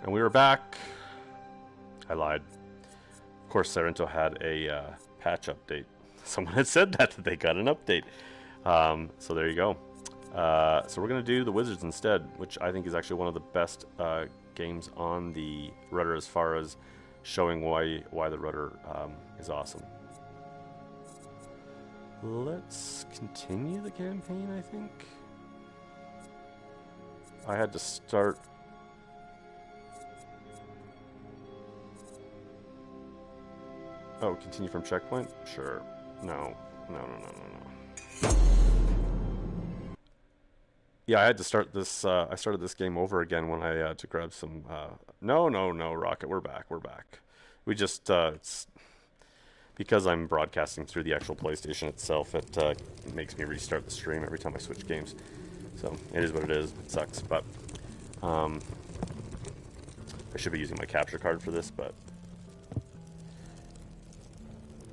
And we were back. I lied. Of course, Sorrento had a patch update. Someone had said that they got an update. So there you go. So we're going to do the Wizards instead, which I think is actually one of the best games on the rudder as far as showing why the rudder is awesome. Let's continue the campaign, I think. I had to start... Oh, continue from checkpoint? Sure. No. Yeah, I had to start this, I started this game over again when I had to grab some, No, Rocket, we're back. We just, it's... Because I'm broadcasting through the actual PlayStation itself, it makes me restart the stream every time I switch games. So, it is what it is. It sucks, but... I should be using my capture card for this, but...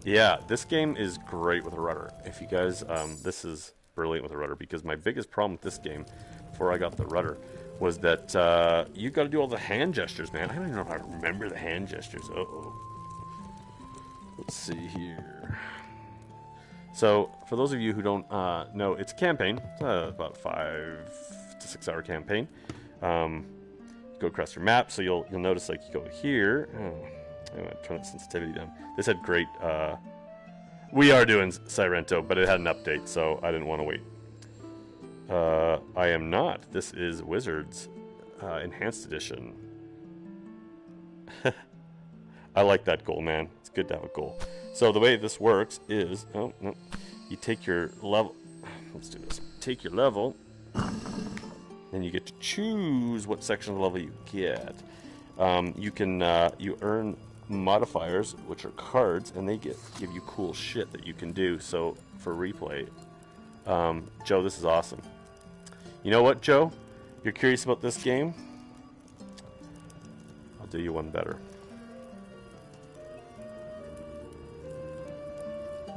Yeah, this game is great with a rudder. If you guys, this is brilliant with a rudder, because my biggest problem with this game, before I got the rudder, was that you got to do all the hand gestures, man. I don't even know how to remember the hand gestures. Uh-oh. Let's see here. So, for those of you who don't know, it's a campaign. It's about 5 to 6 hour campaign. Go across your map, so you'll notice, like, you go here. Oh, I'm going to turn the sensitivity down. This had great... we are doing Sorrento, but it had an update, so I didn't want to wait. I am not. This is Wizards Enhanced Edition. I like that goal, man. It's good to have a goal. So the way this works is... Oh, no. You take your level... Let's do this. Take your level, and you get to choose what section of the level you get. You can... you earn modifiers, which are cards, and they give you cool shit that you can do. So for replay, Joe, this is awesome. You know what, Joe? You're curious about this game? I'll do you one better.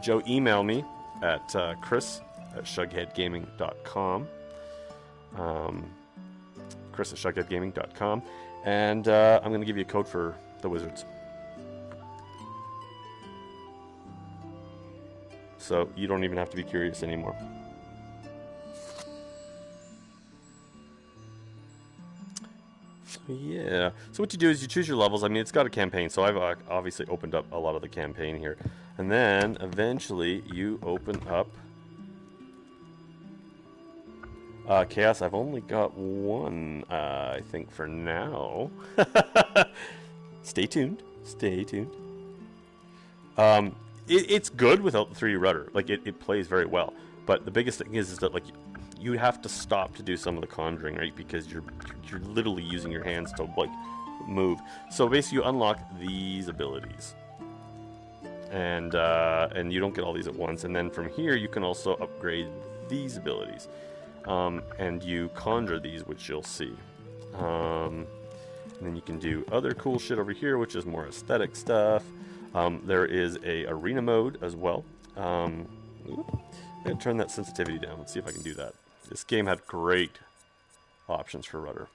Joe, email me at chris@shugheadgaming.com. Chris@shugheadgaming.com, and I'm going to give you a code for the Wizards. So you don't even have to be curious anymore. So yeah. So what you do is you choose your levels. I mean, it's got a campaign, so I've obviously opened up a lot of the campaign here. And then eventually you open up Chaos. I've only got one, I think, for now. Stay tuned. Stay tuned. It's good without the 3D rudder. Like, it plays very well. But the biggest thing is that, like, you have to stop to do some of the conjuring, right? Because you're literally using your hands to, like, move. So basically you unlock these abilities. And you don't get all these at once. And then from here you can also upgrade these abilities. And you conjure these, which you'll see. And then you can do other cool shit over here, which is more aesthetic stuff. There is a arena mode as well. I'm going to turn that sensitivity down. Let's see if I can do that. This game had great options for rudder.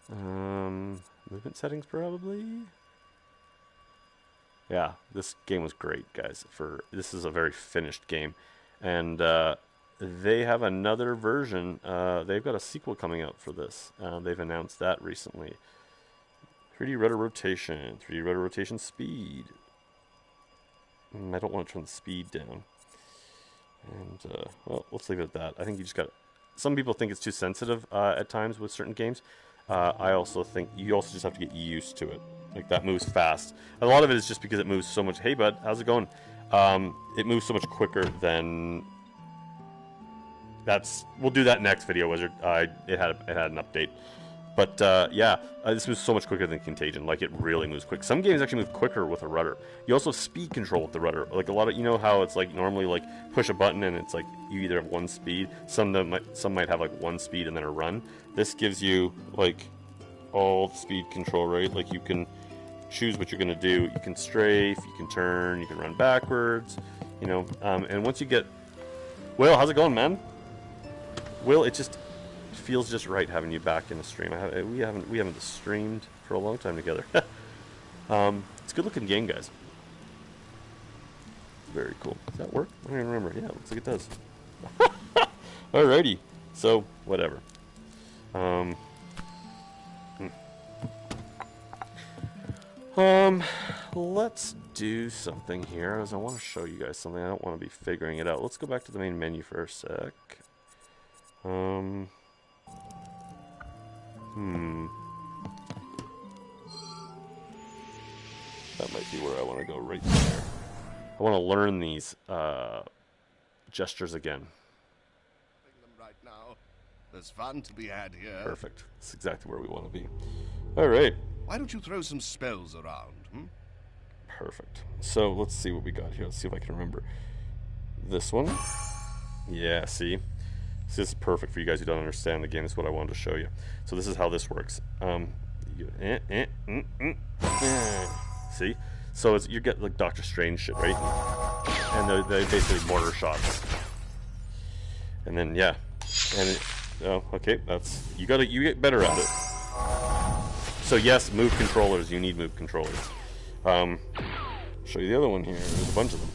Movement settings, probably? Yeah, this game was great, guys. This is a very finished game. And they have another version. They've got a sequel coming out for this. They've announced that recently. 3D rudder rotation, 3D rudder rotation speed. I don't want to turn the speed down. And, well, let's leave it at that. I think you just got... Some people think it's too sensitive at times with certain games. I also think you also just have to get used to it. Like, that moves fast. A lot of it is just because it moves so much... Hey, bud, how's it going? It moves so much quicker than... We'll do that next video, Wizard. It had an update. But, yeah, this moves so much quicker than Contagion. Like, it really moves quick. Some games actually move quicker with a rudder. You also have speed control with the rudder. Like, a lot of... You know how it's, like, normally, like, push a button and it's, like, you either have one speed. Some might have, like, one speed and then a run. This gives you, like, all the speed control, right? Like, you can choose what you're going to do. You can strafe, you can turn, you can run backwards, you know. And once you get... Will, how's it going, man? Will, it just... feels just right having you back in the stream. We haven't streamed for a long time together. It's a good looking game, guys. Very cool. Does that work? I don't even remember. Yeah, it looks like it does. Alrighty. So, whatever. Let's do something here, as I want to show you guys something. I don't want to be figuring it out. Let's go back to the main menu for a sec. That might be where I want to go, right there. I want to learn these gestures again. Right now. There's fun to be had here. Perfect. That's exactly where we want to be. All right. Why don't you throw some spells around? Perfect. So let's see what we got here. Let's see if I can remember this one. Yeah, see? So this is perfect for you guys who don't understand the game. This is what I wanted to show you. So this is how this works. See? So you get like Doctor Strange shit, right? And they're basically mortar shots. And then yeah, and okay, that's you get better at it. So yes, move controllers. You need move controllers. Show you the other one here. There's a bunch of them.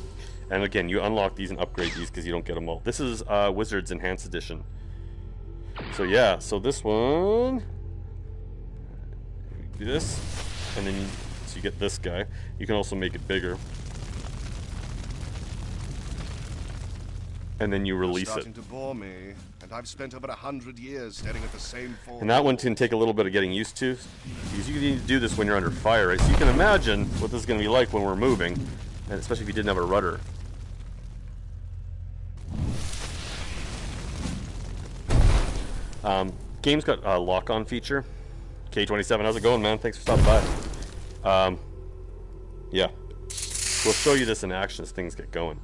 And again, you unlock these and upgrade these because you don't get them all. This is Wizards Enhanced Edition. So yeah, so this one, do this, and then so you get this guy. You can also make it bigger. And then you release starting to bore me, and I've spent over 100 years staring at the same form. And that one can take a little bit of getting used to, because you need to do this when you're under fire, right? So you can imagine what this is going to be like when we're moving, and especially if you didn't have a rudder. Game's got a lock-on feature. K27, how's it going, man? Thanks for stopping by. Yeah, we'll show you this in action as things get going.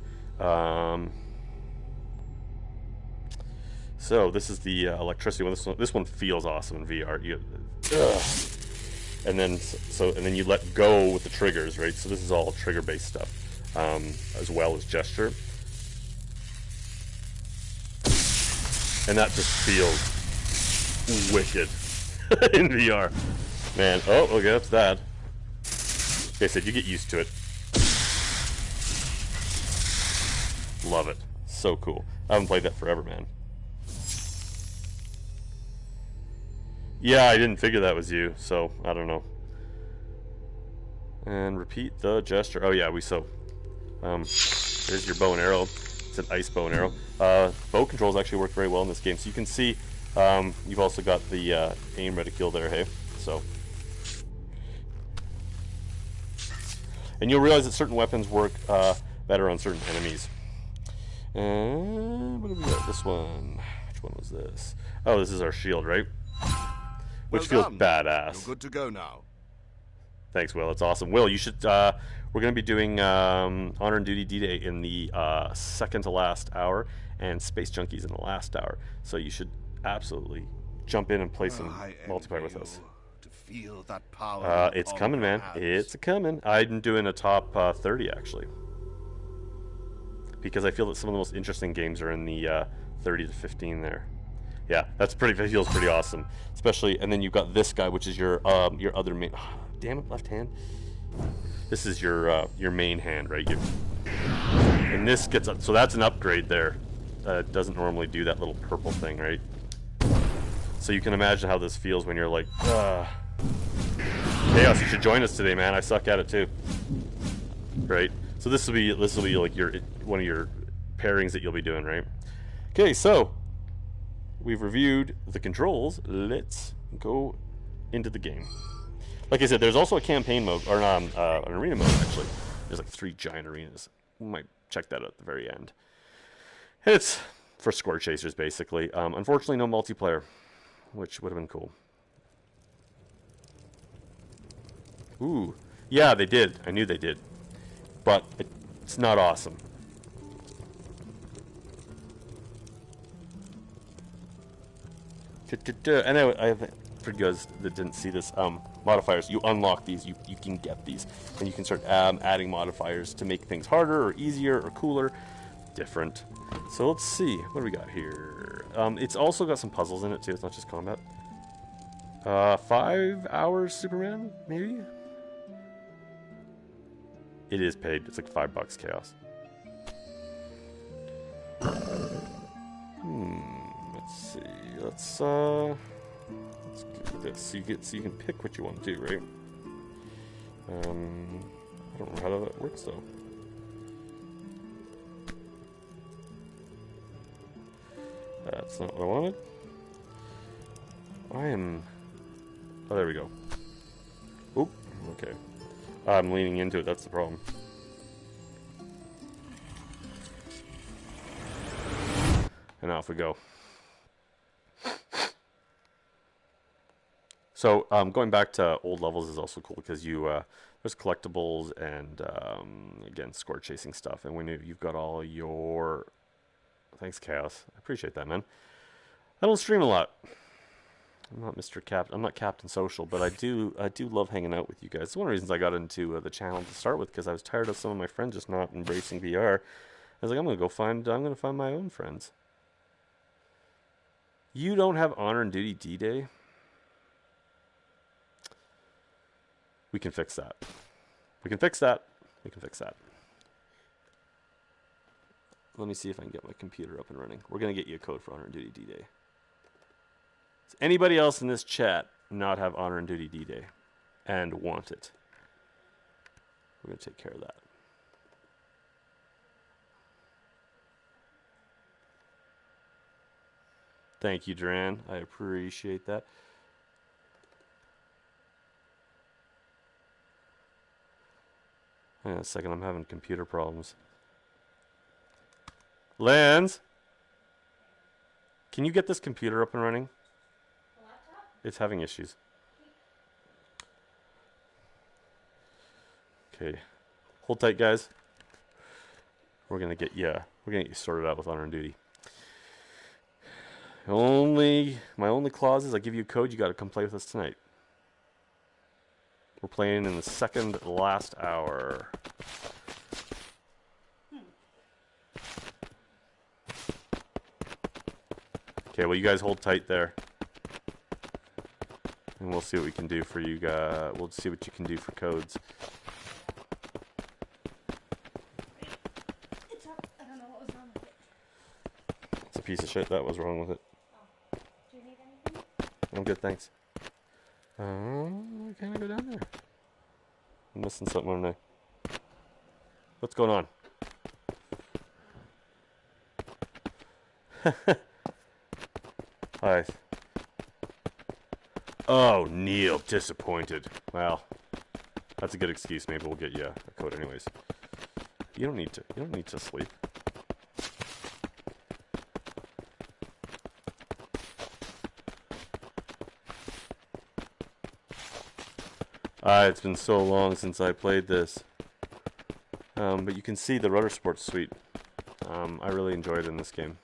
So this is the electricity one. This one feels awesome in VR. And then you let go with the triggers, right? So this is all trigger-based stuff, as well as gesture. And that just feels wicked in VR, man. Oh, okay, that's that. Like I said, you get used to it. Love it. So cool. I haven't played that forever, man. Yeah, I didn't figure that was you, so I don't know. And repeat the gesture. Oh yeah, there's your bow and arrow. It's an ice bow and arrow. Bow controls actually work very well in this game. So you can see you've also got the aim reticule there, hey? So, and you'll realize that certain weapons work better on certain enemies. And what do we got? This one. Which one was this? Oh, this is our shield, right? Which feels badass. You're good to go now. Thanks, Will. It's awesome. Will, you should. We're going to be doing Honor and Duty D-Day in the second to last hour, and Space Junkies in the last hour. So you should absolutely jump in and play some multiplayer with us. To feel that power. It's coming, man. It's coming. I'm doing a top 30 actually, because I feel that some of the most interesting games are in the 30 to 15 there. Yeah, that feels pretty awesome. Especially, and then you've got this guy, which is your other main. Oh, damn it, left hand. This is your main hand, right? And this gets up, so that's an upgrade there. It doesn't normally do that little purple thing, right? So you can imagine how this feels when you're like, Chaos, you should join us today, man. I suck at it too. Right? So this will be like one of your pairings that you'll be doing, right? Okay, so we've reviewed the controls. Let's go into the game. Like I said, there's also a campaign mode, or an arena mode, actually. There's like 3 giant arenas. We might check that out at the very end. And it's for score chasers, basically. Unfortunately, no multiplayer, which would have been cool. Ooh. Yeah, they did. I knew they did. But it's not awesome. And for you guys that didn't see this, modifiers, you unlock these, you can get these, and you can start adding modifiers to make things harder or easier or cooler, different. So let's see, what do we got here? It's also got some puzzles in it too. It's not just combat. 5 hours Superman, maybe? It is paid. It's like $5 chaos. Let's see. Let's do this. So you can pick what you want to do, right? I don't know how that works though. That's not what I wanted. Oh, there we go. Oop. Okay. I'm leaning into it. That's the problem. And off we go. So going back to old levels is also cool because there's collectibles and again score chasing stuff. And when you've got all your thanks Chaos, I appreciate that, man. I don't stream a lot. I'm not Mr. Captain. I'm not Captain Social, but I do love hanging out with you guys. It's one of the reasons I got into the channel to start with because I was tired of some of my friends just not embracing VR. I was like, I'm gonna find my own friends. You don't have Honor and Duty D-Day? We can fix that. We can fix that. We can fix that. Let me see if I can get my computer up and running. We're going to get you a code for Honor and Duty D-Day. Does anybody else in this chat not have Honor and Duty D-Day and want it? We're going to take care of that. Thank you, Duran. I appreciate that. Hang on a second, I'm having computer problems. Lance, can you get this computer up and running? The laptop? It's having issues. Okay, hold tight, guys. We're gonna get you sorted out with Honor and Duty. My only clause is I give you a code. You got to come play with us tonight. We're playing in the second last hour. Okay, well, you guys hold tight there. And we'll see what we can do for you guys. We'll see what you can do for codes. It's up. I don't know what was wrong with it. It's a piece of shit. That was wrong with it. Oh. Do you need anything? I'm good, thanks. Can I go down there? I'm missing something, aren't I? What's going on? Hi. Oh, Neil, disappointed. Well, that's a good excuse. Maybe we'll get you a code anyways. You don't need to sleep. It's been so long since I played this. But you can see the rudder sports suite. I really enjoyed it in this game.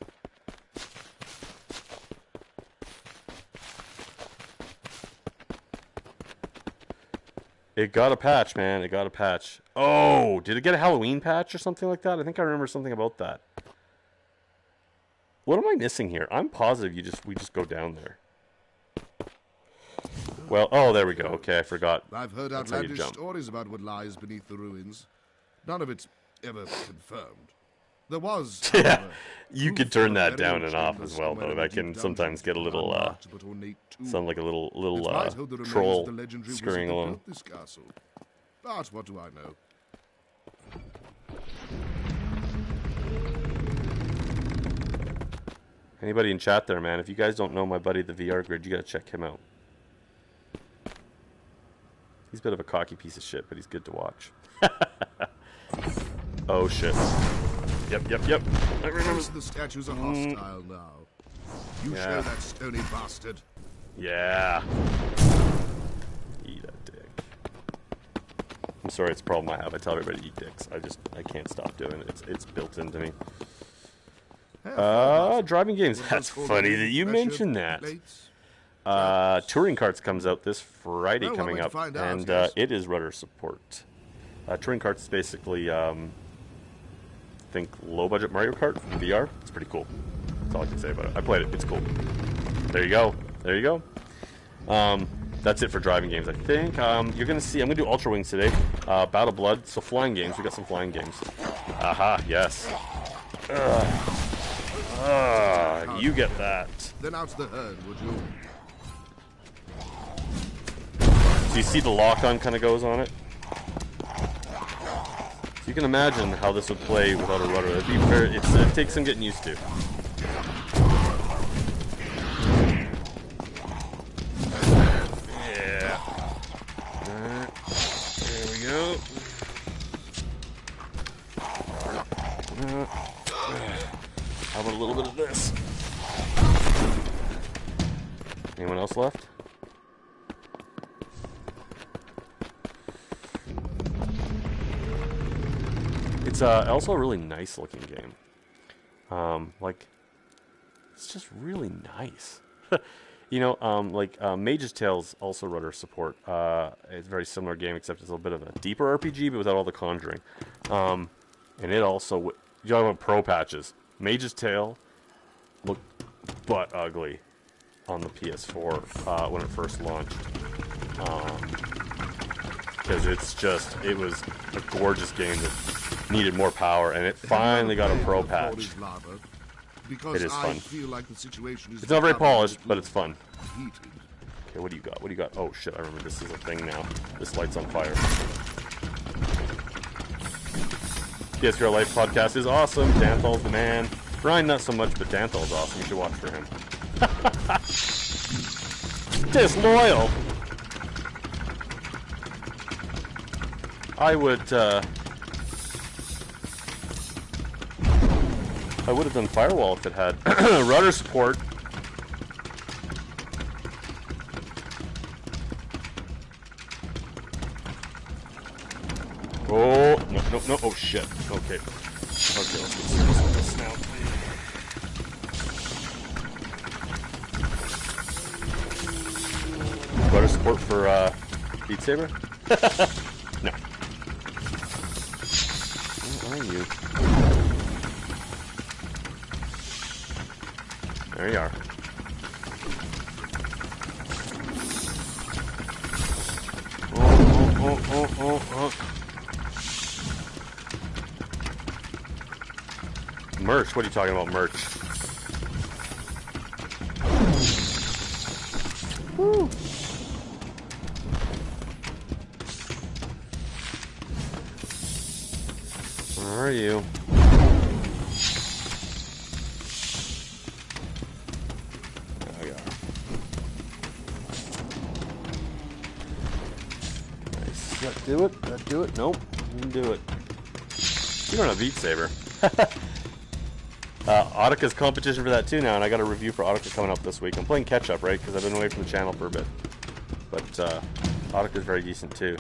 It got a patch, man. It got a patch. Oh, did it get a Halloween patch or something like that? I think I remember something about that. What am I missing here? I'm positive we just go down there. Well, oh, there we go. Okay, I forgot. I've heard outlandish stories about what lies beneath the ruins. None of it's ever confirmed. There was. Yeah, you could turn that down and off as well, though. That can sometimes get a little, sound like a little troll scurrying along. This castle. But what do I know? Anybody in chat there, man? If you guys don't know my buddy, the VR Grid, you gotta check him out. He's a bit of a cocky piece of shit, but he's good to watch. Oh shit. Yep. I remember. The statues are hostile now. You show that stony bastard. Yeah. Eat a dick. I'm sorry, it's a problem I have. I tell everybody to eat dicks. I can't stop doing it. It's built into me. Driving games. That's funny that you mentioned that. Touring Carts comes out this Friday coming up, and it is rudder support. Touring Carts is basically, I think, low-budget Mario Kart in VR. It's pretty cool. all I can say about it. I played it. It's cool. There you go. There you go. That's it for driving games, I think. You're going to see... I'm going to do Ultra Wings today. Battle Blood. So flying games. We got some flying games. Aha, yes. You get that. Then out the herd, would you? So you see the lock-on kind of goes on it? So you can imagine how this would play without a rudder. It'd be very, it takes some getting used to. Yeah. Alright. There we go. How about a little bit of this? Anyone else left? It's also a really nice looking game. Like, it's just really nice. You know, Mage's Tale's also rudder support. It's a very similar game, except it's a little bit of a deeper RPG, but without all the conjuring. And it also, you talk about pro patches. Mage's Tale looked butt ugly on the PS4 when it first launched. Because it was a gorgeous game that needed more power, and it finally got a pro patch. It is fun. It's not very polished, but it's fun. Okay, what do you got? What do you got? Oh shit, I remember this is a thing now. This light's on fire. PSVR Life podcast is awesome. Danthal's the man. Ryan, not so much, but Danthal's awesome. You should watch for him. Disloyal! I would have done Firewall if it had rudder support. Oh, no, oh shit. Okay. Okay, let's get serious with this now. Rudder support for, Beat Saber? No. Where are you? There you are. Oh. Merch? What are you talking about, merch? Woo! Where are you? There we are. Nice. That do it? That do it? Nope. Didn't do it. You don't have Beat Saber. Autika's competition for that too now, and I got a review for Autika coming up this week. I'm playing catch up, right? Because I've been away from the channel for a bit. But Autika's very decent too.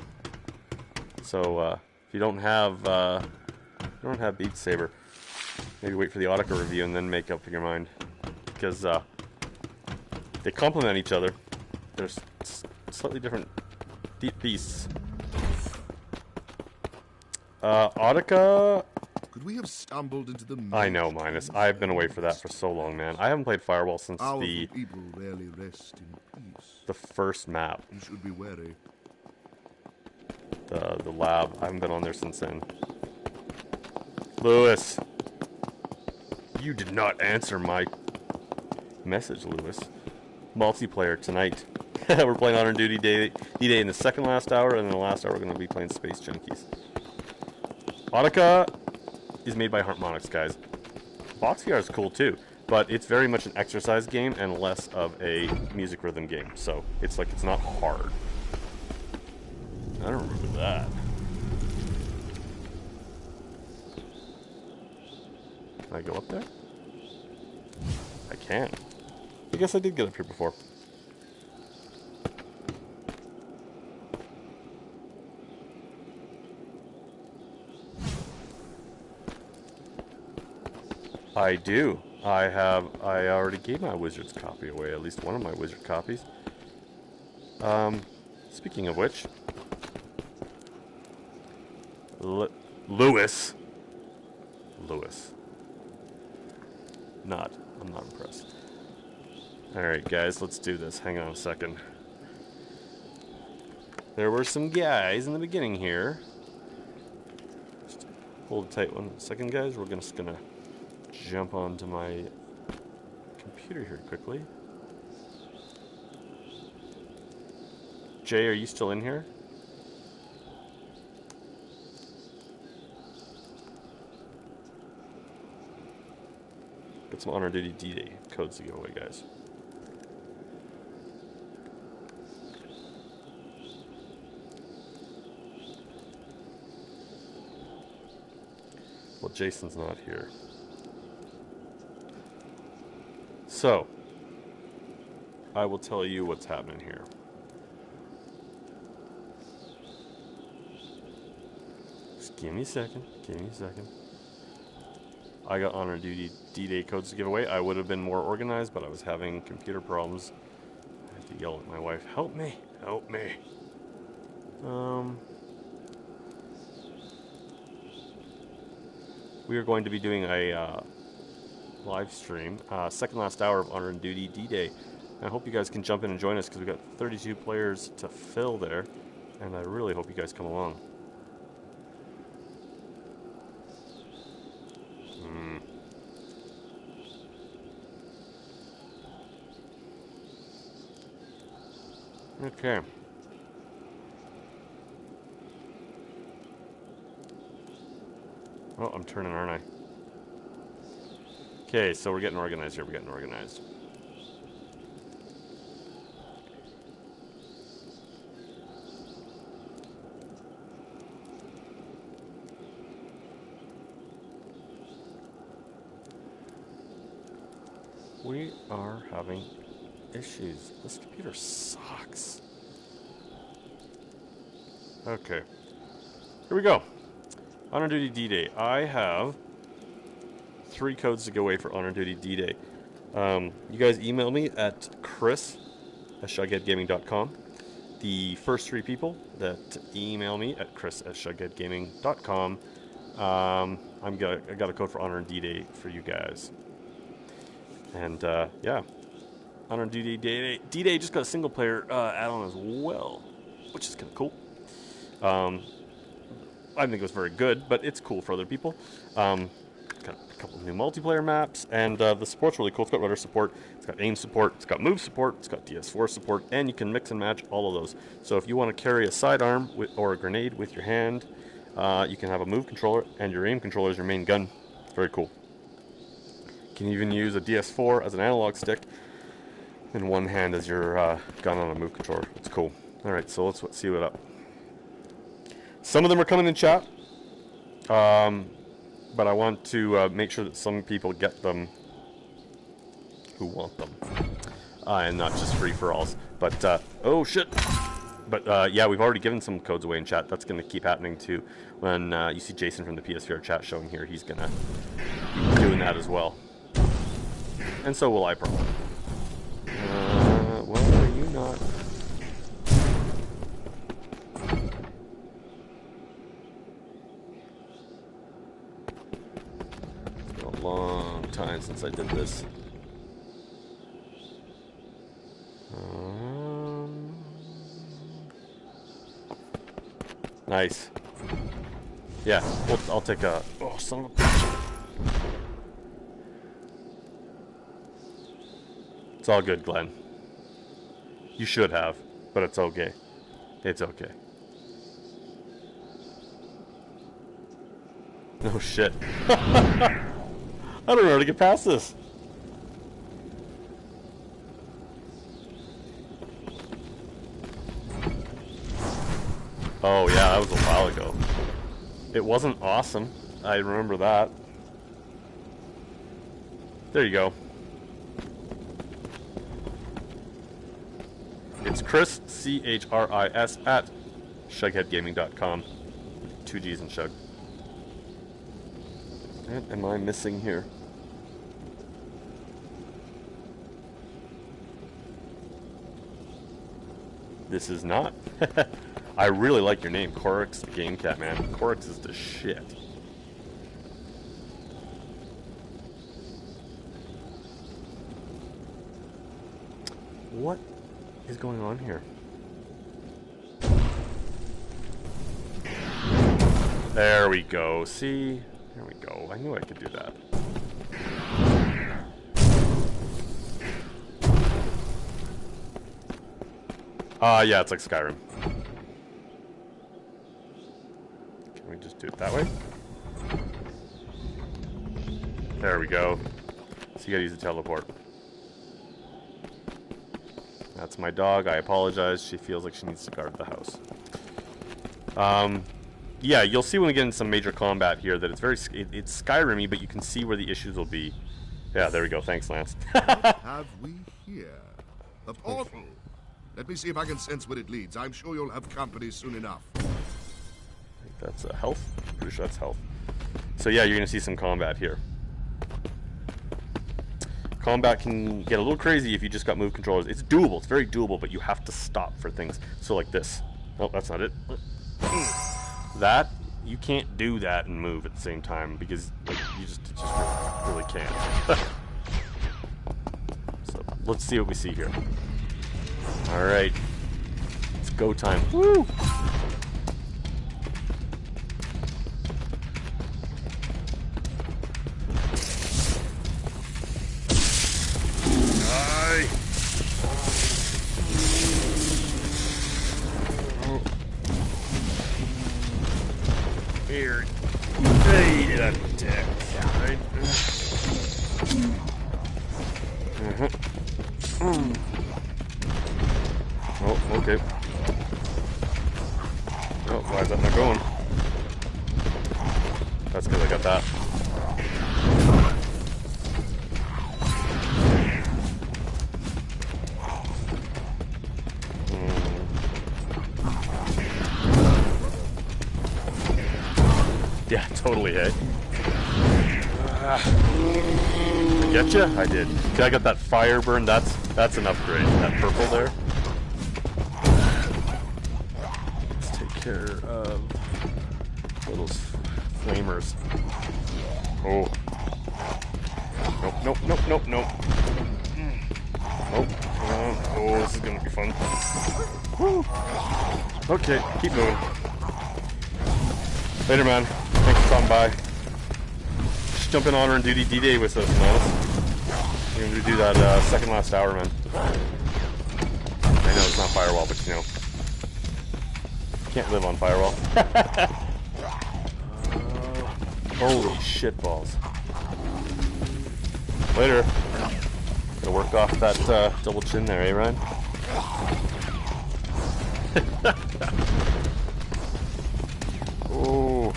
So if you don't have Beat Saber, maybe wait for the Autika review and then make up your mind, because they complement each other. They're slightly different deep beasts. Autika. Could we have stumbled into the... I know, Minus. I've been away for that for so long, man. I haven't played Firewall since the people rarely rest in peace. The first map. You should be wary. The lab. I haven't been on there since then. Lewis, you did not answer my message, Lewis. Multiplayer tonight. We're playing Honor Duty D-Day in the second last hour, and in the last hour we're going to be playing Space Junkies. Autika is made by Harmonix, guys. Box VR is cool too, but it's very much an exercise game and less of a music rhythm game. So it's like, it's not hard. I don't remember that. Can I go up there? I can. I guess I did get up here before. I do. I already gave my Wizard's copy away, at least one of my Wizard copies. Speaking of which, Lewis. Not I'm not impressed. Alright, guys, let's do this. Hang on a second. There were some guys in the beginning here. Just hold tight 1 second, guys. We're just gonna jump onto my computer here quickly. Jay, are you still in here? Got some Honor Duty D-Day codes to give away, guys. Well, Jason's not here. So, I will tell you what's happening here. Just give me a second. Give me a second. I got Honor Duty D-Day codes to give away. I would have been more organized, but I was having computer problems. I had to yell at my wife, "Help me! Help me!" We are going to be doing a live stream, second last hour of Honor Duty D-Day. I hope you guys can jump in and join us because we've got 32 players to fill there, and I really hope you guys come along. Okay. Oh, I'm turning, aren't I? Okay, so we're getting organized here. We're getting organized. We are having issues. This computer sucks. Okay. Here we go. Honor Duty D-Day. I have 3 codes to go away for Honor Duty D-Day. You guys email me at chris@shugheadgaming.com. The first 3 people that email me at chris@shugheadgaming.com, I got a code for Honor D-Day for you guys. And yeah, Honor Duty D-Day just got a single player add-on as well, which is kind of cool. I think it was very good, but it's cool for other people. Got a couple of new multiplayer maps, and the support's really cool. It's got rudder support, it's got aim support, it's got move support, it's got DS4 support, and you can mix and match all of those. So if you want to carry a sidearm or a grenade with your hand, you can have a move controller, and your aim controller is your main gun. It's very cool. You can even use a DS4 as an analog stick, and one hand as your gun on a move controller. It's cool. Alright, so let's see what up. Some of them are coming in chat, but I want to make sure that some people get them who want them, and not just free-for-alls. But, oh shit! But, yeah, we've already given some codes away in chat. That's going to keep happening, too. When you see Jason from the PSVR chat showing here, he's going to be doing that as well. And so will I, probably. Well, are you not... Long time since I did this. Nice. Yeah, I'll take a... Oh, son of a bitch. It's all good, Glenn. You should have, but it's okay. It's okay. No shit. I don't know how to get past this. Oh yeah, that was a while ago. It wasn't awesome. I remember that. There you go. It's Chris, C-H-R-I-S, at shugheadgaming.com. 2 G's in Shug. What am I missing here? This is not. I really like your name, Corix the Game Cat, man. Corix is the shit. What is going on here? There we go. See? There we go. I knew I could do that. Yeah, it's like Skyrim. Can we just do it that way? There we go. So you gotta use the teleport. That's my dog. I apologize. She feels like she needs to guard the house. Yeah, you'll see when we get into some major combat here that it's very it's Skyrim-y, but you can see where the issues will be. Yeah, there we go. Thanks, Lance. What have we here? A portal. Let me see if I can sense where it leads. I'm sure you'll have company soon enough. I think that's health. Pretty sure that's health. So yeah, you're gonna see some combat here. Combat can get a little crazy if you just got move controllers. It's doable. It's very doable, but you have to stop for things. So like this. Oh, that's not it. That you can't do that and move at the same time because like, you just really can't. So let's see what we see here. All right, it's go time. Woo! Here. Hey, that attack. Right. Oh, okay. Oh, why is that not going? That's because I got that. Yeah, totally, hey. I get ya? I did. Okay, I got that fire burn. That's an upgrade. That purple there. Let's take care of those flamers. Oh. Nope, nope, nope, nope, nope. Nope. Oh, this is gonna be fun. Woo. Okay, keep moving. Later, man. Thanks for stopping by. Just jump in honor and duty D-Day with us, man. We're going to do that second last hour, man. I know it's not Firewall, but you know. Can't live on Firewall. Holy shit balls. Later. Gotta work off that double chin there, eh, Ryan? Oh.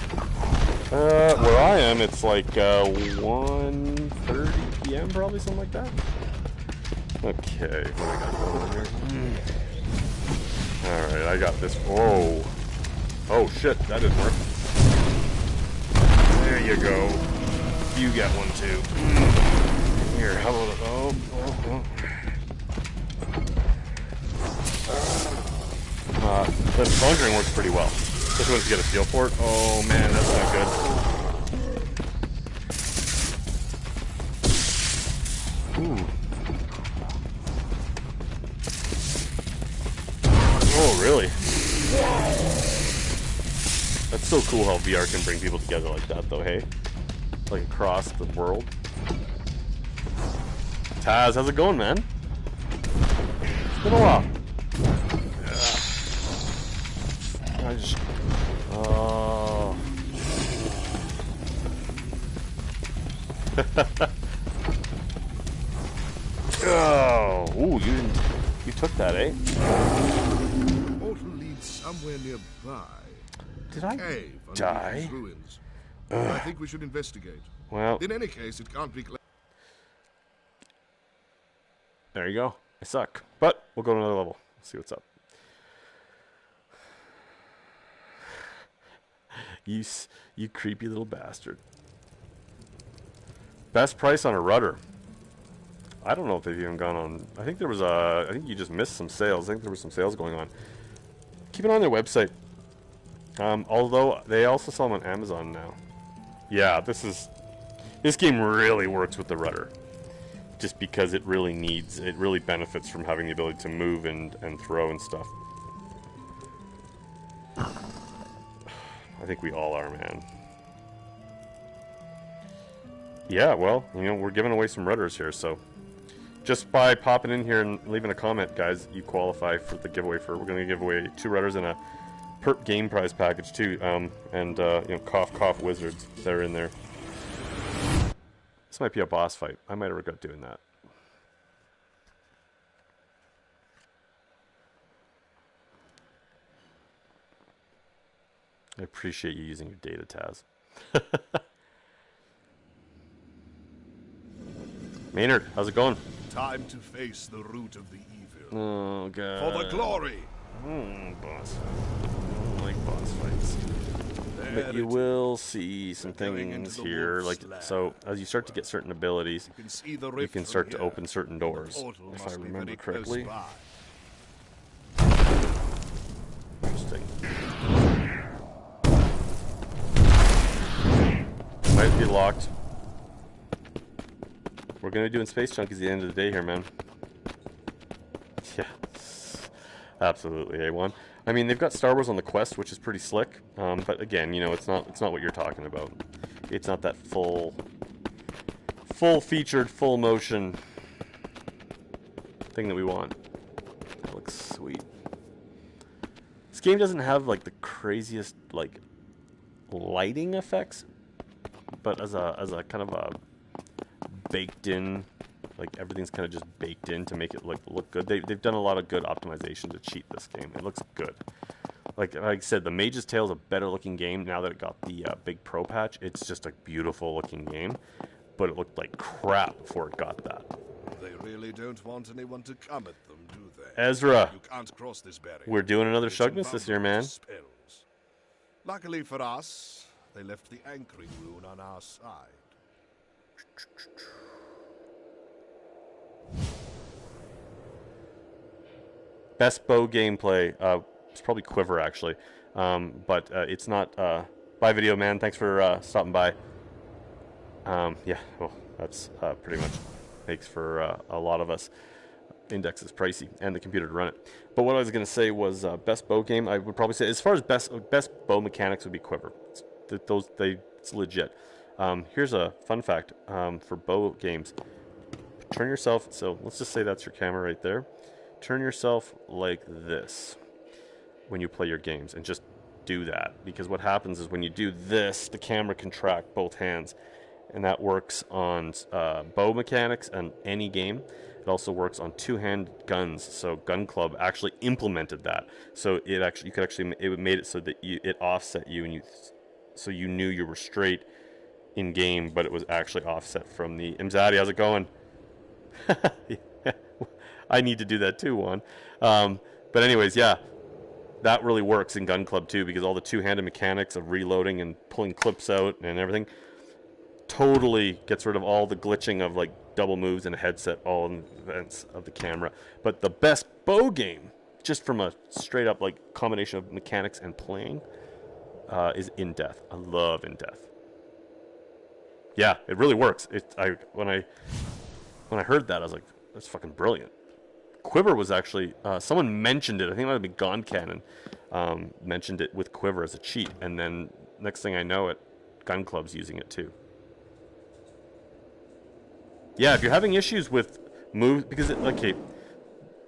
Where I am, it's like 1:30 p.m. probably, something like that. Okay, what do I got going on here? Alright, I got this. Whoa. Oh shit, that didn't work. There you go. You get one too. Here, how about it? The conjuring works pretty well. Just wanted to get a feel for it. Oh man, that's not good. Ooh. Oh, really? That's so cool how VR can bring people together like that, though, hey? Like across the world. Taz, how's it going, man? It's been a while. I just... Oh. Oh. Ooh, you took that, eh? Portal leads somewhere nearby. Did I Cave die? These ruins. I think we should investigate. Well, In any case, it can't be. there you go. I suck. But we'll go to another level. See what's up. You creepy little bastard. Best price on a rudder. I don't know if they've even gone on. I think there was a. I think you just missed some sales. I think there was some sales going on. Keep it on their website. Although they also sell them on Amazon now. Yeah, this game really works with the rudder. just because it really benefits from having the ability to move and throw and stuff. I think we all are, man. Yeah, well, you know, we're giving away some rudders here, so just by popping in here and leaving a comment, guys, you qualify for the giveaway. We're going to give away 2 rudders and a perp game prize package too, and you know, cough cough wizards, they're in there. This might be a boss fight. I might regret doing that. I appreciate you using your data, Taz. Maynard, how's it going? Time to face the root of the evil. Oh, God. For the glory. Boss fight. I don't like boss fights. But you will see some things here, like, so as you start to get certain abilities, you can start to open certain doors, if I remember correctly. Interesting. Might be locked. We're gonna do in Space Chunk is the end of the day here, man. Yeah, absolutely A1. I mean, they've got Star Wars on the Quest, which is pretty slick. But again, you know, it's not what you're talking about. It's not that full featured, full motion thing that we want. That looks sweet. This game doesn't have like the craziest like lighting effects, but as a kind of a baked in, like everything's kind of just baked in to make it look good. They've done a lot of good optimization to cheat this game. It looks good. Like I said, the Mage's Tale is a better looking game now that it got the big pro patch. It's just a beautiful looking game, but it looked like crap before it got that. They really don't want anyone to come at them, do they? Ezra, You can't cross this barrier. we're doing another It's Shugness this year, man. spells. Luckily for us, they left the anchoring rune on our side. Best bow gameplay, it's probably Quiver actually, but it's not. Bye, Video Man. Thanks for stopping by. Yeah, well, that's pretty much makes for a lot of us. Index is pricey, and the computer to run it. But what I was going to say was best bow game. I would probably say, as far as best bow mechanics would be Quiver. It's legit. Here's a fun fact for bow games. Turn yourself. So let's just say that's your camera right there. Turn yourself like this when you play your games, and just do that, because what happens is when you do this, the camera can track both hands, and that works on bow mechanics and any game. It also works on two-hand guns. So Gun Club actually implemented that. So it made it so that it offset you, and so you knew you were straight in game, but it was actually offset from the Imzadi. How's it going? I need to do that too, Juan. But anyways, yeah, that really works in Gun Club too, because all the two-handed mechanics of reloading and pulling clips out and everything totally gets rid of all the glitching of like double moves and a headset, all in the events of the camera. But the best bow game, just from a straight up like combination of mechanics and playing, is In Death. I love In Death. Yeah, it really works. When I heard that, I was like, that's fucking brilliant. Quiver was actually someone mentioned it. I think it might have been Gone Cannon mentioned it with Quiver as a cheat, and then next thing I know, Gun Club's using it too. Yeah, if you're having issues with moves, because okay,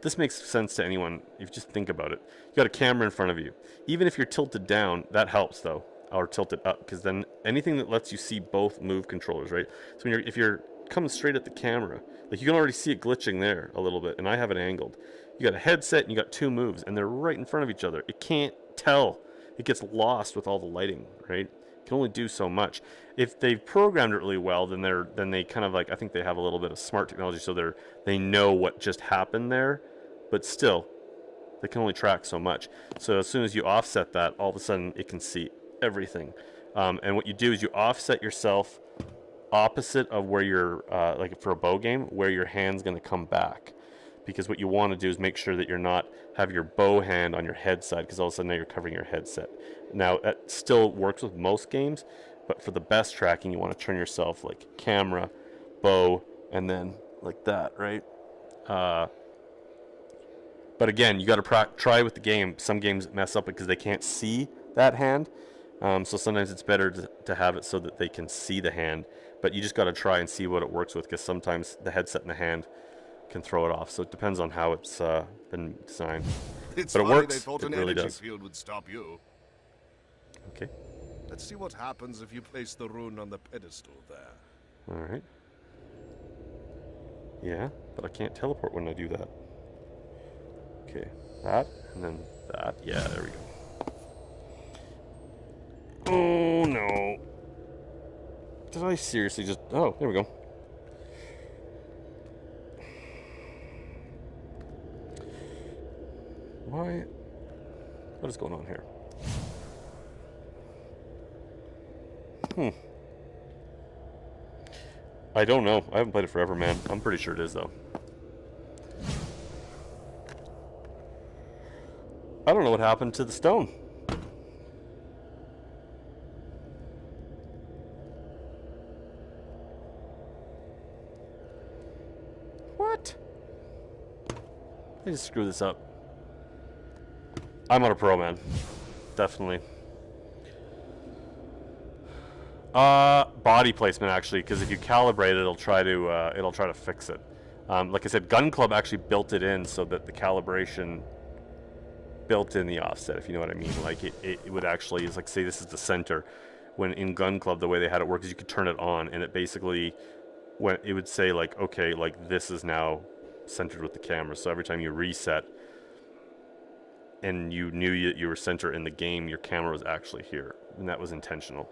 this makes sense to anyone if you just think about it. You got a camera in front of you. Even if you're tilted down, that helps though, or tilted up, because then anything that lets you see both move controllers, right? So if you're coming straight at the camera, like you can already see it glitching there a little bit, and I have it angled. You got a headset and you got two moves, and they're right in front of each other. It can't tell. It gets lost with all the lighting, right? It can only do so much. If they've programmed it really well, then they kind of like, I think they have a little bit of smart technology, so they know what just happened there, but still, they can only track so much. So as soon as you offset that, all of a sudden it can see everything. And what you do is you offset yourself opposite of where you're, like for a bow game, where your hand's going to come back. Because what you want to do is make sure that you're not have your bow hand on your head side, because all of a sudden now you're covering your headset. Now, that still works with most games, but for the best tracking, you want to turn yourself like camera, bow, and then like that, right? But again, you got to try with the game. Some games mess up because they can't see that hand. So sometimes it's better to have it so that they can see the hand. But you just got to try and see what it works with, because sometimes the headset in the hand can throw it off. So it depends on how it's been designed. It's But it funny works. they thought It an really energy does. field would stop you. Okay. Let's see what happens if you place the rune on the pedestal there. All right. Yeah, but I can't teleport when I do that. Okay, that, and then that. Yeah, there we go. Oh, no. Did I seriously just... Oh, there we go. Why? What is going on here? I don't know. I haven't played it forever, man. I'm pretty sure it is, though. I don't know what happened to the stone. What? I just screwed this up. I'm not a pro, man. Definitely. Body placement, actually, because if you calibrate it, it'll try to fix it. Like I said, Gun Club actually built it in so that the calibration built in the offset, if you know what I mean. Like it would actually, it's like, say this is the center. When in Gun Club, the way they had it work is you could turn it on, and it basically, when it would say like, okay, like this is now centered with the camera. So every time you reset, and you knew you were center in the game, your camera was actually here, and that was intentional.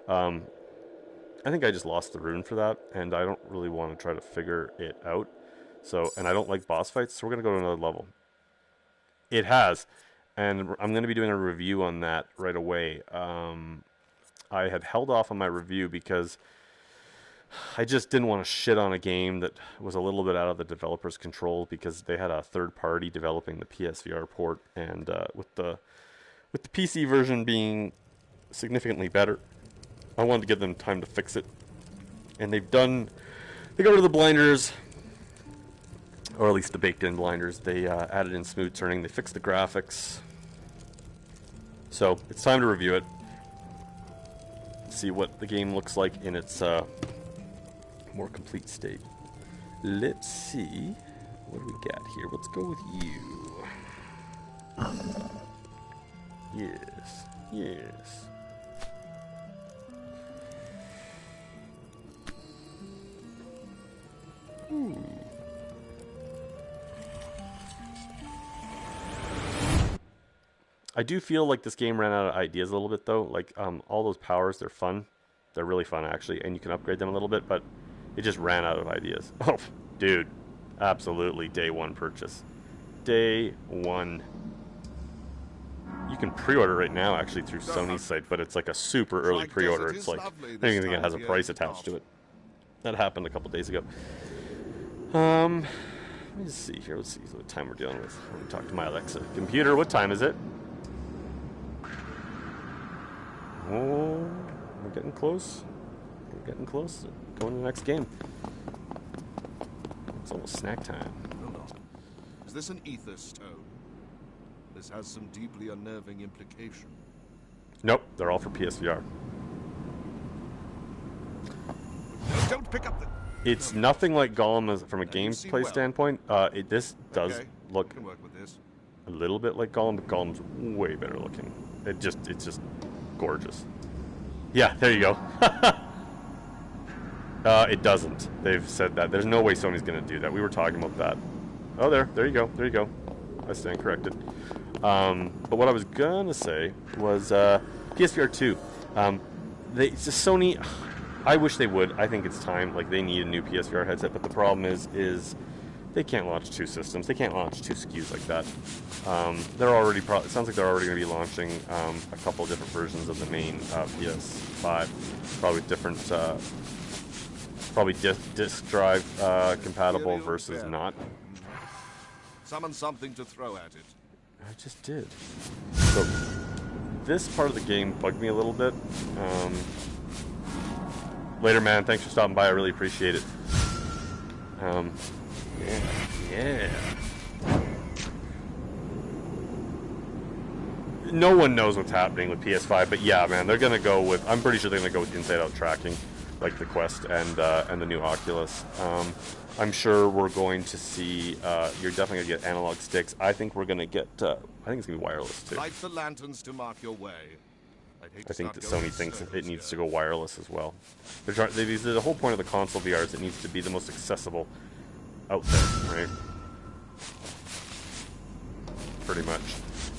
I think I just lost the rune for that, and I don't really want to try to figure it out. So, and I don't like boss fights, so we're going to go to another level. It has, and I'm going to be doing a review on that right away. I had held off on my review because I just didn't want to shit on a game that was a little bit out of the developer's control, because they had a third party developing the PSVR port, and with the PC version being significantly better, I wanted to give them time to fix it. And they got rid of the blinders, or at least the baked in blinders. They added in smooth turning, they fixed the graphics. So it's time to review it, see what the game looks like in its more complete state. Let's see, what do we got here? Let's go with you. Yes. I do feel like this game ran out of ideas a little bit, though. Like, all those powers, they're fun. They're really fun, actually, and you can upgrade them a little bit, but it just ran out of ideas. Oh, dude. Absolutely, day one purchase. Day one. You can pre-order right now, actually, through Sony's site, but it's like a super early pre-order. It's like, I don't even think it has a price attached to it. That happened a couple days ago. Let me just see here. Let's see what time we're dealing with. Let me talk to my Alexa. Computer, what time is it? Oh, we're getting close. We're getting close. Going to the next game. It's almost snack time. Hold on. Is this an ether stone? This has some deeply unnerving implication. Nope, they're all for PSVR. No, don't pick up the... It's nothing like Gollum from a gameplay standpoint. This does look can work with this. a little bit like Gollum, but Gollum's way better looking. It's just gorgeous. Yeah, there you go. It doesn't. They've said that. There's no way Sony's going to do that. We were talking about that. Oh, there you go. There you go. I stand corrected. But what I was going to say was PSVR 2. It's just Sony... I wish they would. I think it's time. Like, they need a new PSVR headset, but the problem is they can't launch two systems. They can't launch two SKUs like that. They're already it sounds like they're already going to be launching a couple of different versions of the main PS5, probably different, probably disk drive compatible versus not. Summon something to throw at it. I just did. So this part of the game bugged me a little bit. Later, man. Thanks for stopping by. I really appreciate it. Yeah. No one knows what's happening with PS5, but yeah, man, they're gonna go with. I'm pretty sure they're gonna go with inside-out tracking, like the Quest and the new Oculus. I'm sure we're going to see. You're definitely gonna get analog sticks. I think we're gonna get. I think it's gonna be wireless too. Light the lanterns to mark your way. I think that Sony thinks it needs to go wireless as well. The whole point of the console VR is it needs to be the most accessible out there, right? Pretty much.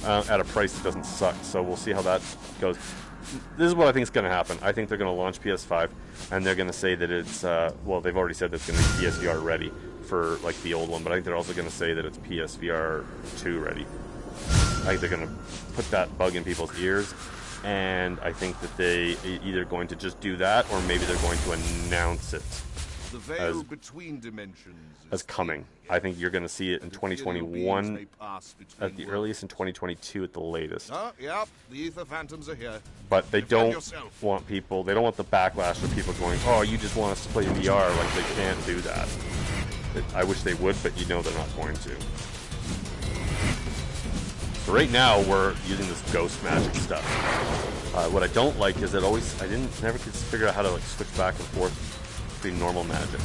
At a price that doesn't suck, so we'll see how that goes. This is what I think is going to happen. I think they're going to launch PS5, and they're going to say that it's, well, they've already said that it's going to be PSVR ready for, like, the old one, but I think they're also going to say that it's PSVR 2 ready. I think they're going to put that bug in people's ears, and I think that they either going to just do that, or maybe they're going to announce it The veil between dimensions as coming. I think you're going to see it in 2021 at the earliest, and 2022 at the latest. Yep, the ether phantoms are here. But they don't want people, they don't want the backlash of people going, oh, you just want us to play VR. Like, they can't do that. I wish they would, but you know they're not going to. So right now, we're using this ghost magic stuff. What I don't like is that never could figure out how to, like, switch back and forth between normal magic.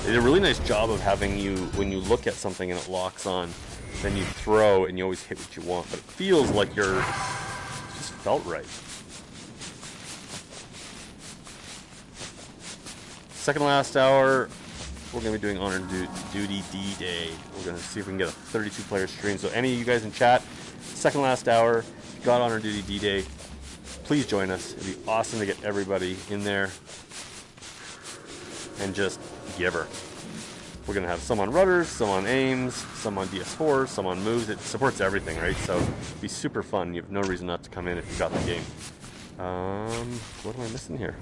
They did a really nice job of having you, when you look at something and it locks on, then you throw and you always hit what you want, but it feels like it just felt right. Second last hour, we're going to be doing Honor Duty D-Day. We're going to see if we can get a 32-player stream. So any of you guys in chat, second last hour, if you got Honor Duty D-Day, please join us. It'd be awesome to get everybody in there and just give her. We're going to have some on rudders, some on aims, some on DS4, some on moves. It supports everything, right? So it'd be super fun. You have no reason not to come in if you got the game. What am I missing here?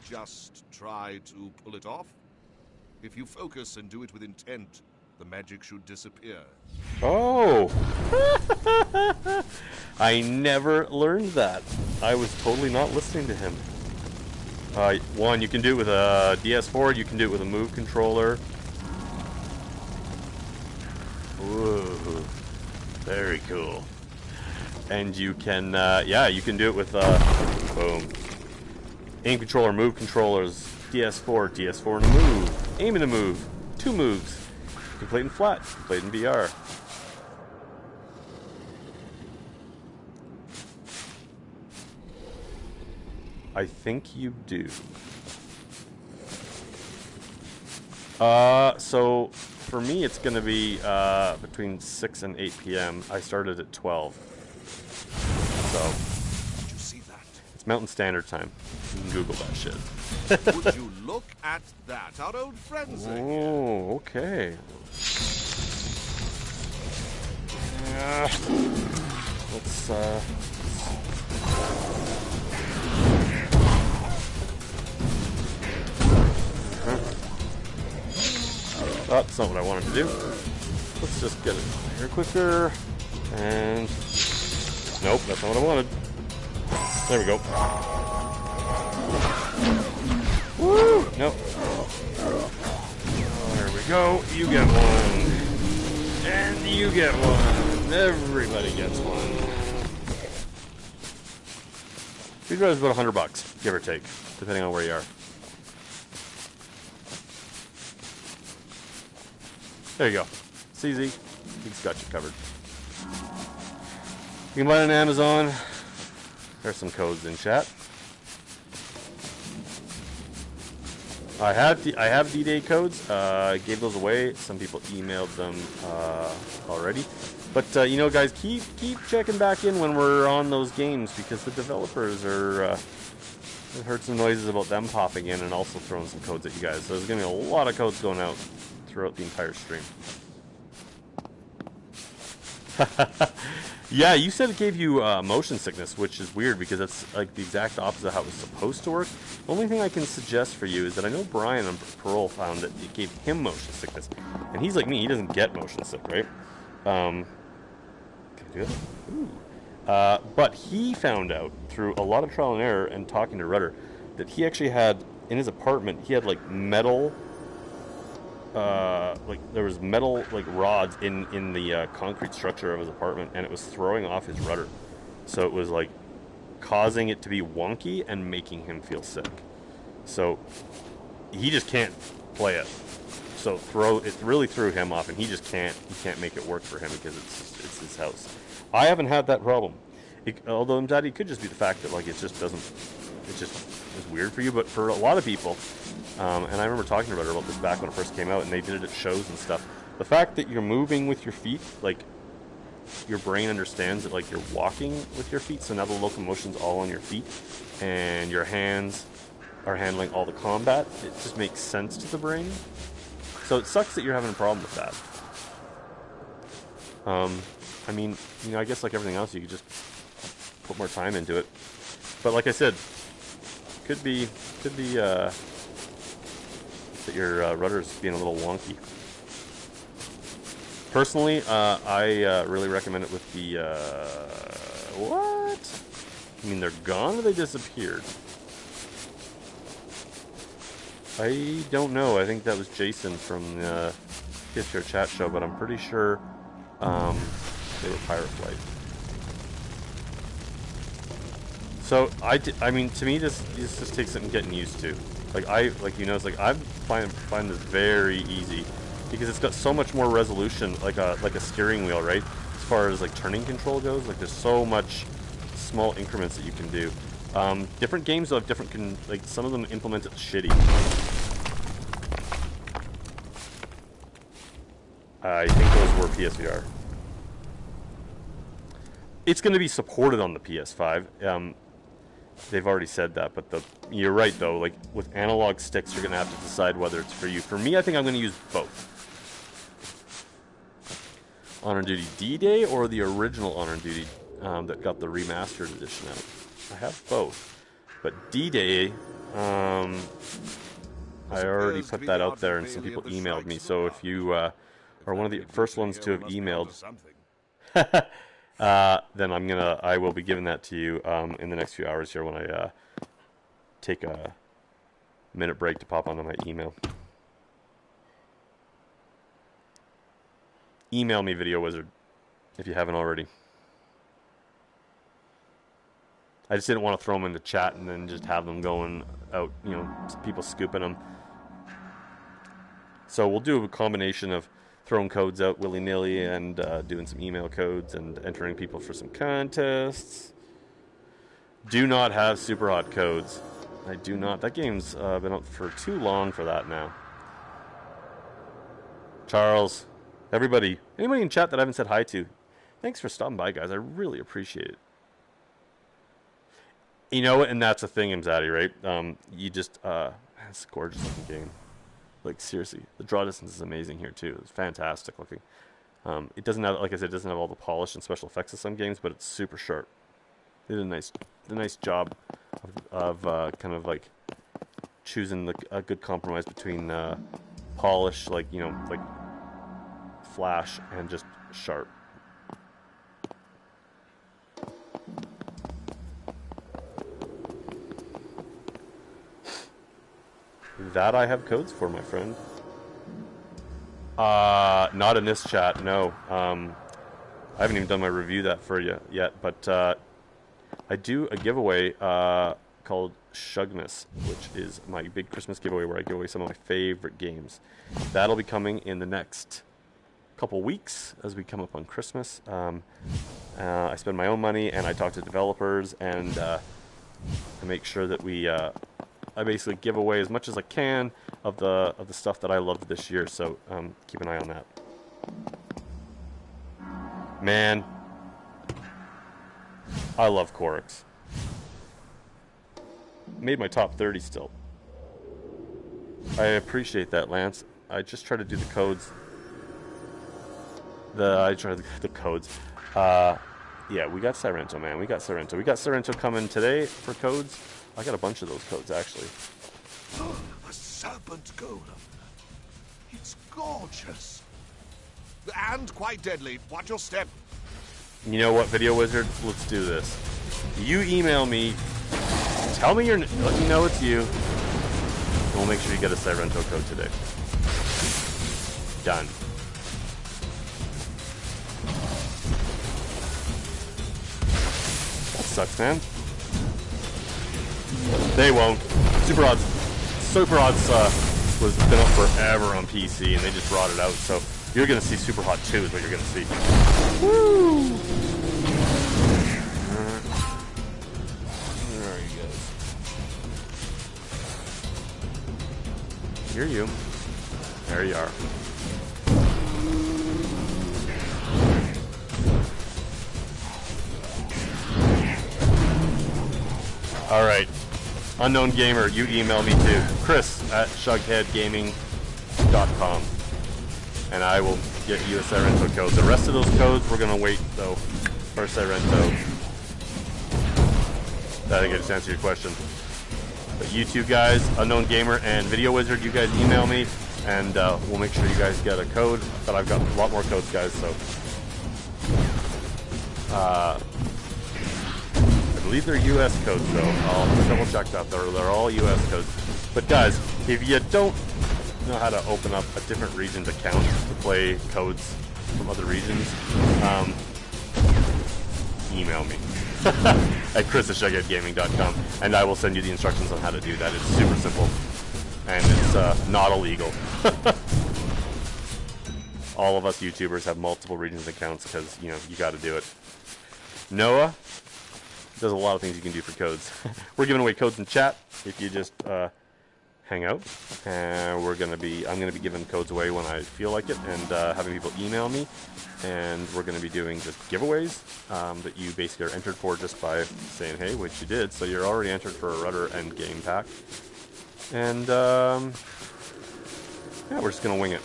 Just try to pull it off. If you focus and do it with intent, the magic should disappear. Oh! I never learned that. I was totally not listening to him. One, you can do it with a DS4, you can do it with a Move controller. Ooh, very cool. And you can, yeah, you can do it with, boom. Aim controller, Move controllers, DS4 and a Move. Aim and a Move. 2 moves. You can play it in flat, you can play it in VR. I think you do. So for me, it's going to be between 6 and 8 p.m. I started at 12. So Did you see that? it's Mountain Standard Time. You can Google that shit. Would you look at that? Our old friends are here. Oh, okay. Let's Oh, that's not what I wanted to do. Let's just get it here quicker. And nope, that's not what I wanted. There we go. Woo! Nope. Oh, there we go. You get one. And you get one. Everybody gets one. 3dRudder is about $100, give or take, depending on where you are. There you go. It's easy. He's got you covered. You can buy it on Amazon. There's some codes in chat. I have D-Day codes. I gave those away. Some people emailed them already. But you know, guys, keep checking back in when we're on those games, because the developers are. I've heard some noises about them popping in and also throwing some codes at you guys. So there's gonna be a lot of codes going out throughout the entire stream. Yeah, you said it gave you motion sickness, which is weird because that's like the exact opposite of how it was supposed to work. The only thing I can suggest for you is that I know Brian on Parole found that it gave him motion sickness. And he's like me, he doesn't get motion sick, right? Do that? Ooh. But he found out through a lot of trial and error and talking to Rudder that he actually had in his apartment, he had like metal, like there was metal like rods in the concrete structure of his apartment, and it was throwing off his rudder. So it was like causing it to be wonky and making him feel sick. So he just can't play it. So it really threw him off, and he can't make it work for him because it's his house. I haven't had that problem. Although Daddy, it could just be the fact that like it just is weird for you. But for a lot of people, and I remember talking to Rudder about this back when it first came out, and they did it at shows and stuff. The fact that you're moving with your feet, like your brain understands that like you're walking with your feet, so now the locomotion's all on your feet, and your hands are handling all the combat. It just makes sense to the brain. So it sucks that you're having a problem with that. I mean, you know, I guess like everything else, you could just put more time into it. But like I said, could be that your rudder's being a little wonky. Personally, I really recommend it with the what? I mean, they're gone or they disappeared? I don't know. I think that was Jason from the PS4 chat show, but I'm pretty sure they were Pirate Flight. So I mean, to me, this just takes some getting used to. Like you know, it's like I find this very easy because it's got so much more resolution, like a steering wheel, right? As far as like turning control goes, like there's so much small increments that you can do. Different games will have different, like some of them implement it shitty. I think those were PSVR. It's going to be supported on the PS5. They've already said that, but you're right though. Like with analog sticks, you're going to have to decide whether it's for you. For me, I think I'm going to use both. Honor and Duty D-Day or the original Honor and Duty that got the remastered edition out. I have both, but D-Day, I already put that out there, and some people emailed me. So if you are one of the first ones to have emailed, then I will be giving that to you in the next few hours here when I take a minute break to pop onto my email. Email me, Video Wizard, if you haven't already. I just didn't want to throw them in the chat and then just have them going out, you know, people scooping them. So we'll do a combination of throwing codes out willy-nilly and doing some email codes and entering people for some contests. Do not have super hot codes. I do not. That game's been out for too long for that now. Charles, everybody, anybody in chat that I haven't said hi to, thanks for stopping by, guys. I really appreciate it. You know what? And that's the thing, Mzadi, right? You just, it's a gorgeous looking game. Like, seriously, the draw distance is amazing here, too. It's fantastic looking. It doesn't have, like I said, it doesn't have all the polish and special effects of some games, but it's super sharp. They did a nice job of kind of, like, choosing a good compromise between polish, like, you know, like, flash and just sharp. That I have codes for, my friend. Not in this chat, no. I haven't even done my review that for you yet, but I do a giveaway called Shugmas, which is my big Christmas giveaway where I give away some of my favorite games. That'll be coming in the next couple weeks as we come up on Christmas. I spend my own money and I talk to developers and I make sure that I basically give away as much as I can of the stuff that I loved this year. So keep an eye on that. Man, I love Korix. Made my top 30 still. I appreciate that, Lance. I just try to do the codes. I try the codes. Yeah, we got Sorrento, man. We got Sorrento. We got Sorrento coming today for codes. I got a bunch of those codes, actually. Oh, a serpent golem. It's gorgeous. And quite deadly. Watch your step. You know what, Video Wizard? Let's do this. You email me, tell me let me know it's you, and we'll make sure you get a Sirento code today. Done. That sucks, man. They won't. Super Odds was been up forever on PC, and they just brought it out. So you're gonna see Super Hot 2 is what you're gonna see. Woo! There he goes. Hear you. There you are. All right. Unknown Gamer, you email me too. Chris@shugheadgaming.com. And I will get you a Sirento code. The rest of those codes, we're going to wait, though, for Sirento. I think I just answered your question. But you two guys, Unknown Gamer and Video Wizard, you guys email me, and we'll make sure you guys get a code. But I've got a lot more codes, guys, so... I believe they're US codes, though. I'll double check that. They're all US codes. But guys, if you don't know how to open up a different region's account to play codes from other regions, email me at chris@shugheadgaming.com, and I will send you the instructions on how to do that. It's super simple, and it's not illegal. All of us YouTubers have multiple regions accounts because, you know, you got to do it. Noah, there's a lot of things you can do for codes. We're giving away codes in chat if you just hang out. And I'm gonna be giving codes away when I feel like it, and having people email me. And we're gonna be doing just giveaways that you basically are entered for just by saying, hey, which you did. So you're already entered for a Rudder End Game pack. And yeah, we're just gonna wing it.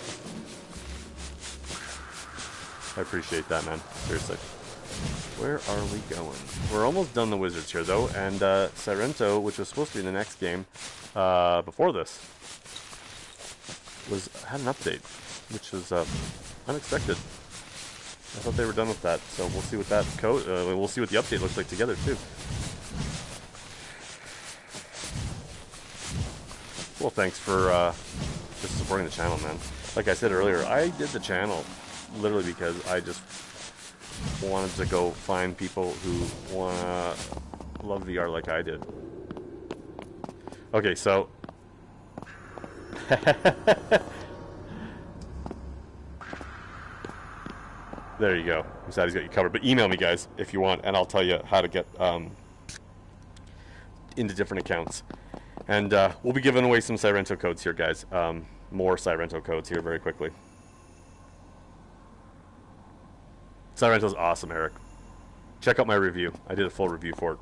I appreciate that, man. Seriously. Where are we going? We're almost done the Wizards here, though, and Sirento, which was supposed to be in the next game before this, had an update, which was unexpected. I thought they were done with that, so we'll see what that we'll see what the update looks like together too. Well, thanks for just supporting the channel, man. Like I said earlier, I did the channel literally because I just wanted to go find people who wanna love VR like I did. Okay, so there you go. I'm sad he's got you covered. But email me, guys, if you want, and I'll tell you how to get into different accounts. And we'll be giving away some Sirento codes here, guys. More Sirento codes here very quickly. Sirento's awesome, Eric. Check out my review. I did a full review for it.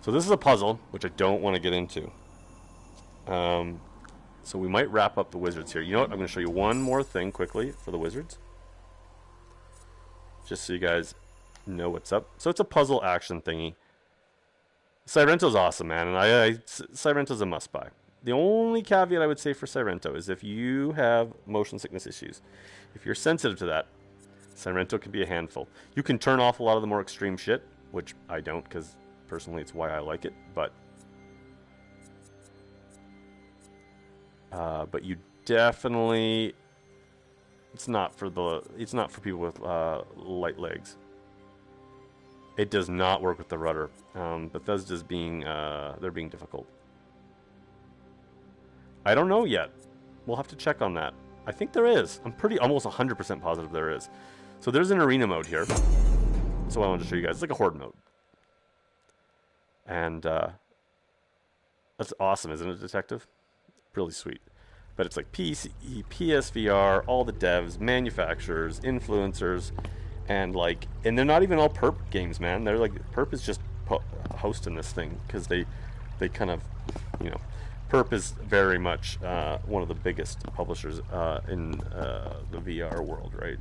So this is a puzzle, which I don't want to get into. So we might wrap up the Wizards here. You know what? I'm going to show you one more thing quickly for the Wizards. Just so you guys know what's up. So it's a puzzle action thingy. Sirento's awesome, man. And Sirento's a must-buy. The only caveat I would say for Sirento is if you have motion sickness issues. If you're sensitive to that, Sirento can be a handful. You can turn off a lot of the more extreme shit, which I don't, because personally it's why I like it, but you definitely, it's not for people with light legs. It does not work with the rudder. Bethesda's they're being difficult. I don't know yet. We'll have to check on that. I think there is. I'm almost 100% positive there is. So there's an arena mode here. So I wanted to show you guys. It's like a horde mode. And that's awesome, isn't it, Detective? Really sweet. But it's like PC, PSVR, all the devs, manufacturers, influencers, and they're not even all Perp games, man. They're like, Perp is just hosting this thing because they kind of, you know, Perp is very much one of the biggest publishers in the VR world, right?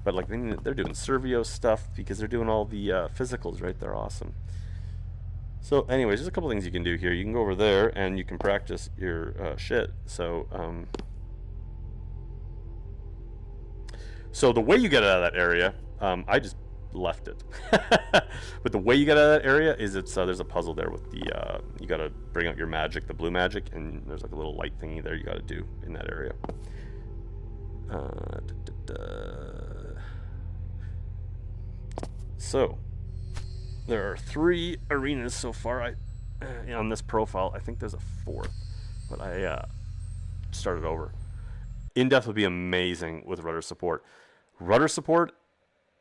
But like they're doing Servio stuff because they're doing all the physicals, right? They're awesome. So anyways, there's a couple things you can do here. You can go over there and you can practice your shit. So So the way you get out of that area, I just left it. But the way you get out of that area is there's a puzzle there with the you got to bring out your magic, the blue magic, and there's like a little light thingy there you got to do in that area. So there are 3 arenas so far. On this profile, I think there's a 4th, but I started over. In-depth would be amazing with rudder support. Rudder support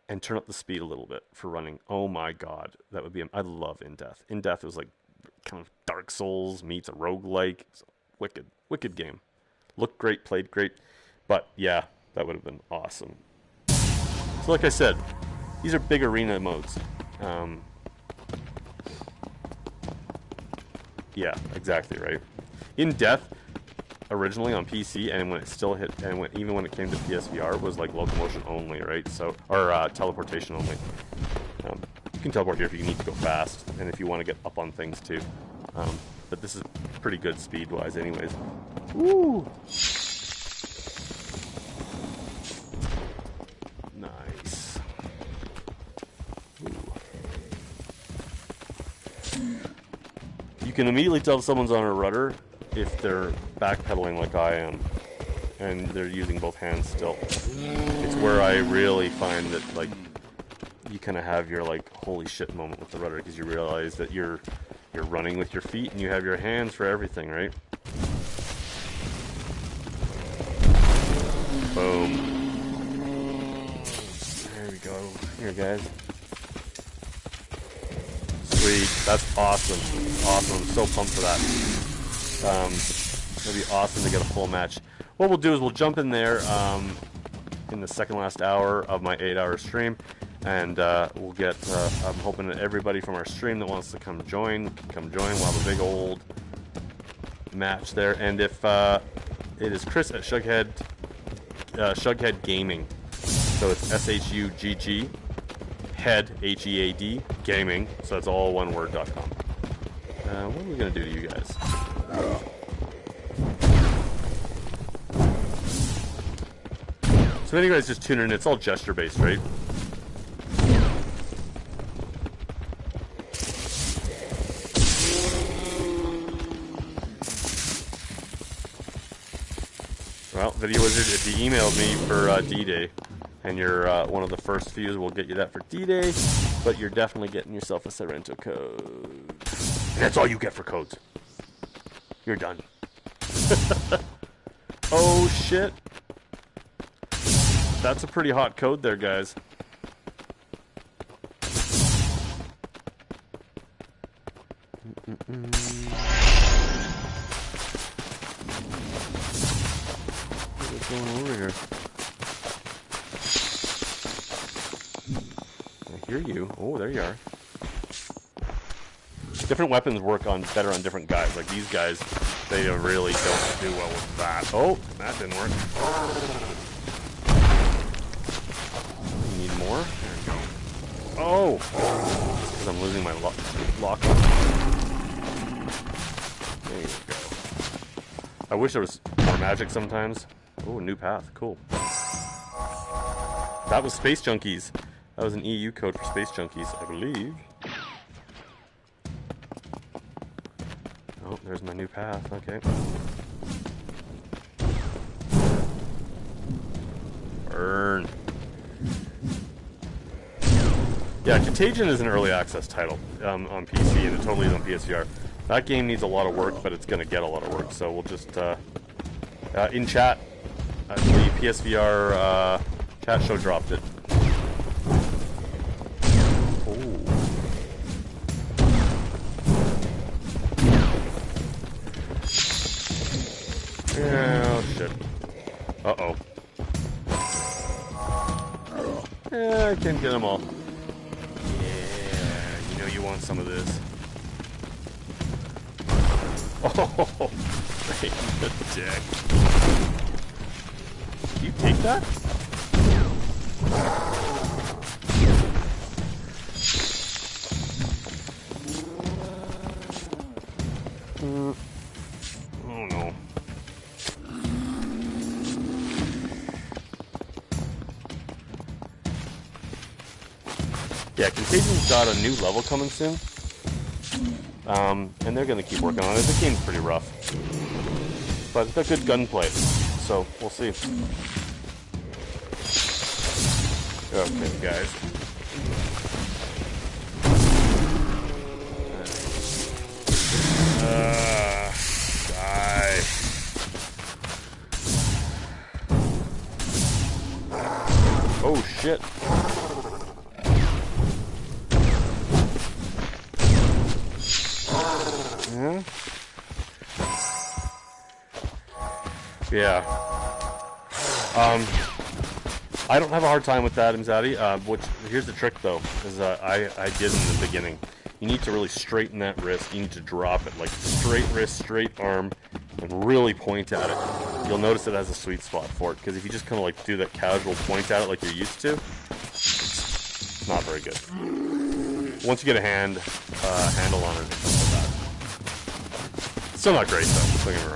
and turn up the speed a little bit for running. Oh my god, that would be. I love in-depth. In-depth was like kind of Dark Souls meets a roguelike. It's a wicked game. Looked great, played great, but yeah, that would have been awesome. So like I said, these are big arena modes. Yeah, exactly right. In-depth originally on PC, and when it still hit, and even when it came to PSVR, was like locomotion only, right? So, or teleportation only. You can teleport here if you need to go fast, and if you want to get up on things too. But this is pretty good speed-wise, anyways. Woo! Nice. Ooh. You can immediately tell if someone's on a rudder if they're backpedaling like I am, and they're using both hands still. It's where I really find that, like, you kind of have your, like, holy shit moment with the rudder, because you realize that you're running with your feet and you have your hands for everything, right? Boom. There we go. Here, guys. Sweet. That's awesome. Awesome. I'm so pumped for that. It'll be awesome to get a full match. What we'll do is we'll jump in there in the second last hour of my 8-hour stream, and we'll get, I'm hoping that everybody from our stream that wants to come join, can come join. We'll have a big old match there. And if it is Chris at Shughead Gaming, so it's SHUGG head HEAD gaming, so that's all one word.com. What are we gonna do to you guys? So if you guys just tune in, it's all gesture based, right? Well, Video Wizard, if you emailed me for D-Day, and you're one of the first few, we'll get you that for D-Day, but you're definitely getting yourself a Sorrento code. And that's all you get for codes. You're done. Oh, shit. That's a pretty hot code there, guys. What's going on over here? I hear you. Oh, there you are. Different weapons work better on different guys. Like these guys, they really don't do well with that. Oh, that didn't work. You need more? There we go. Oh! Because I'm losing my lock. There you go. I wish there was more magic sometimes. Oh, new path. Cool. That was Space Junkies. That was an EU code for Space Junkies, I believe. Oh, there's my new path. Okay. Burn. Yeah, Contagion is an early access title on PC, and it totally is on PSVR. That game needs a lot of work, but it's going to get a lot of work, so we'll just... in chat, I believe PSVR chat show dropped it. Oh, shit. Uh-oh. Yeah, I can't get them all. Yeah, you know you want some of this. Oh, the dick. Do you take that? Oh, no. yeah, Contagion's got a new level coming soon. And they're going to keep working on it. The game's pretty rough. But it's got good gunplay. So, we'll see. Okay, guys. Die. Oh, shit. Yeah. Yeah. I don't have a hard time with that, Mzadi. Here's the trick, though, is I did in the beginning. You need to really straighten that wrist. You need to drop it, like straight wrist, straight arm, and really point at it. You'll notice it has a sweet spot for it, because if you just kind of like do that casual point at it like you're used to, it's not very good. Once you get a handle on it, it's not bad. Still not great, though. Don't get me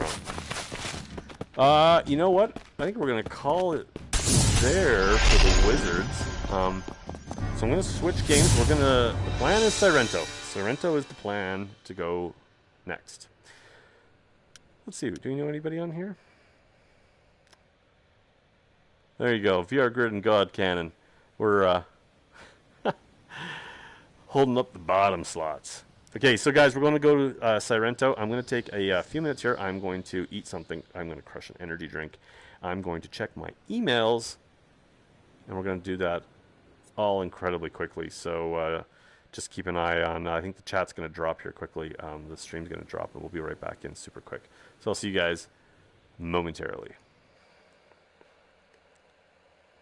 wrong. You know what? I think we're gonna call it there for the Wizards. So I'm gonna switch games. The plan is Sirento. Sirento is the plan to go next. Let's see, do you know anybody on here? There you go, VR Grid and God Cannon. We're holding up the bottom slots. Okay, so guys, we're going to go to Sirento. I'm going to take a few minutes here. I'm going to eat something. I'm going to crush an energy drink. I'm going to check my emails. And we're going to do that all incredibly quickly. So just keep an eye on, I think the chat's going to drop here quickly. The stream's going to drop, and we'll be right back in super quick. So I'll see you guys momentarily.